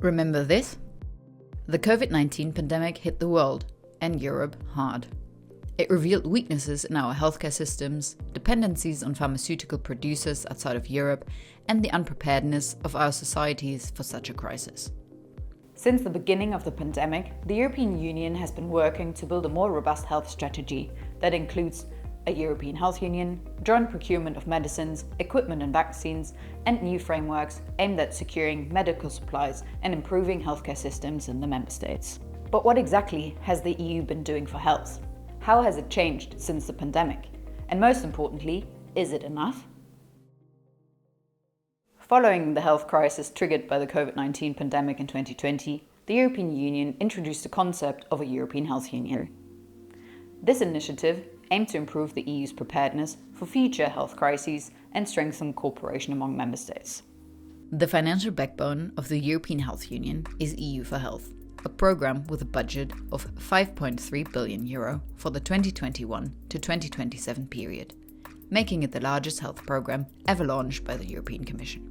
Remember this? The COVID-19 pandemic hit the world, and Europe, hard. It revealed weaknesses in our healthcare systems, dependencies on pharmaceutical producers outside of Europe, and the unpreparedness of our societies for such a crisis. Since the beginning of the pandemic, the European Union has been working to build a more robust health strategy that includes a European Health Union, joint procurement of medicines, equipment and vaccines, and new frameworks aimed at securing medical supplies and improving healthcare systems in the member states. But what exactly has the EU been doing for health? How has it changed since the pandemic? And most importantly, is it enough? Following the health crisis triggered by the COVID-19 pandemic in 2020, the European Union introduced the concept of a European Health Union. This initiative aimed to improve the EU's preparedness for future health crises and strengthen cooperation among member states. The financial backbone of the European Health Union is EU for Health, a program with a budget of €5.3 billion for the 2021 to 2027 period, making it the largest health program ever launched by the European Commission.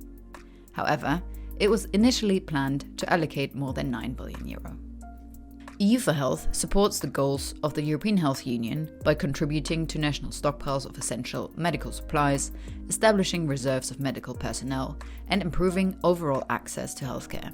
However, it was initially planned to allocate more than €9 billion. EU for Health supports the goals of the European Health Union by contributing to national stockpiles of essential medical supplies, establishing reserves of medical personnel, and improving overall access to healthcare.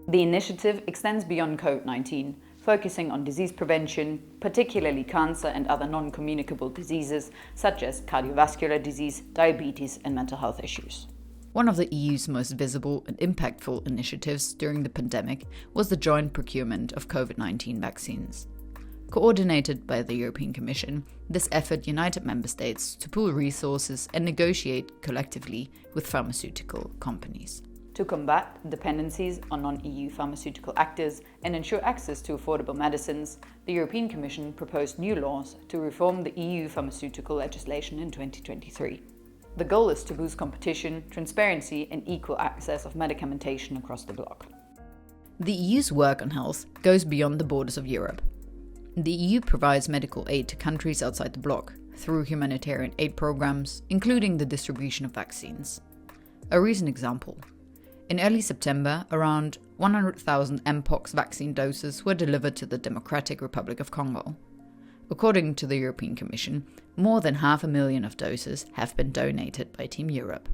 The initiative extends beyond COVID-19, focusing on disease prevention, particularly cancer and other non-communicable diseases such as cardiovascular disease, diabetes, and mental health issues. One of the EU's most visible and impactful initiatives during the pandemic was the joint procurement of COVID-19 vaccines. Coordinated by the European Commission, this effort united member states to pool resources and negotiate collectively with pharmaceutical companies. To combat dependencies on non-EU pharmaceutical actors and ensure access to affordable medicines, the European Commission proposed new laws to reform the EU pharmaceutical legislation in 2023. The goal is to boost competition, transparency, and equal access of medicamentation across the bloc. The EU's work on health goes beyond the borders of Europe. The EU provides medical aid to countries outside the bloc through humanitarian aid programs, including the distribution of vaccines. A recent example: in early September, around 100,000 Mpox vaccine doses were delivered to the Democratic Republic of Congo. According to the European Commission, more than 500,000 of doses have been donated by Team Europe.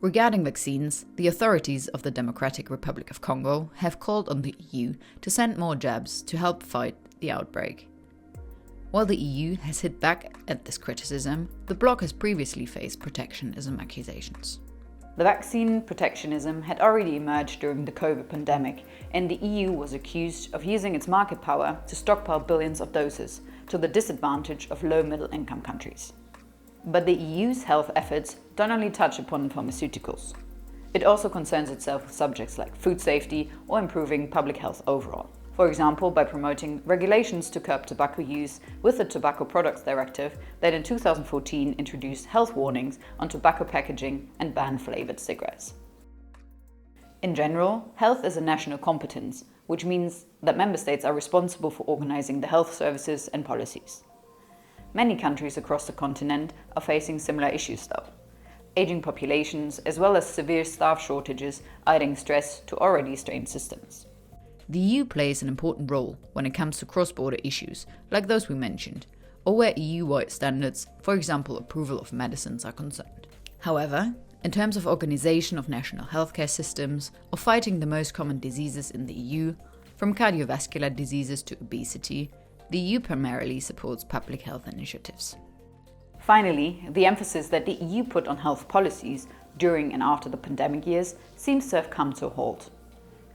Regarding vaccines, the authorities of the Democratic Republic of Congo have called on the EU to send more jabs to help fight the outbreak. While the EU has hit back at this criticism, the bloc has previously faced protectionism accusations. The vaccine protectionism had already emerged during the COVID pandemic, and the EU was accused of using its market power to stockpile billions of doses, to the disadvantage of low-middle-income countries. But the EU's health efforts don't only touch upon pharmaceuticals. It also concerns itself with subjects like food safety or improving public health overall. For example, by promoting regulations to curb tobacco use with the Tobacco Products Directive that in 2014 introduced health warnings on tobacco packaging and banned flavored cigarettes. In general, health is a national competence, which means that member states are responsible for organising the health services and policies. Many countries across the continent are facing similar issues though. Aging populations as well as severe staff shortages are adding stress to already strained systems. The EU plays an important role when it comes to cross-border issues, like those we mentioned, or where EU-wide standards, for example approval of medicines, are concerned. However, in terms of organisation of national healthcare systems, or fighting the most common diseases in the EU, from cardiovascular diseases to obesity, the EU primarily supports public health initiatives. Finally, the emphasis that the EU put on health policies during and after the pandemic years seems to have come to a halt.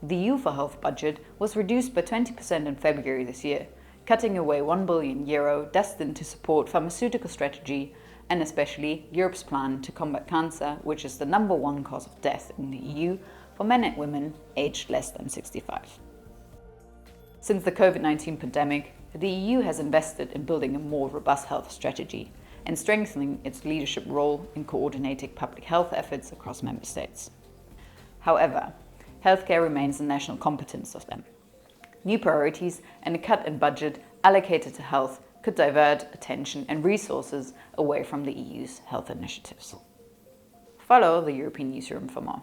The EU for Health budget was reduced by 20% in February this year, cutting away €1 billion destined to support pharmaceutical strategy and especially Europe's plan to combat cancer, which is the #1 cause of death in the EU for men and women aged less than 65. Since the COVID-19 pandemic, the EU has invested in building a more robust health strategy and strengthening its leadership role in coordinating public health efforts across member states. However, healthcare remains a national competence of them. New priorities and a cut in budget allocated to health could divert attention and resources away from the EU's health initiatives. Follow the European Newsroom for more.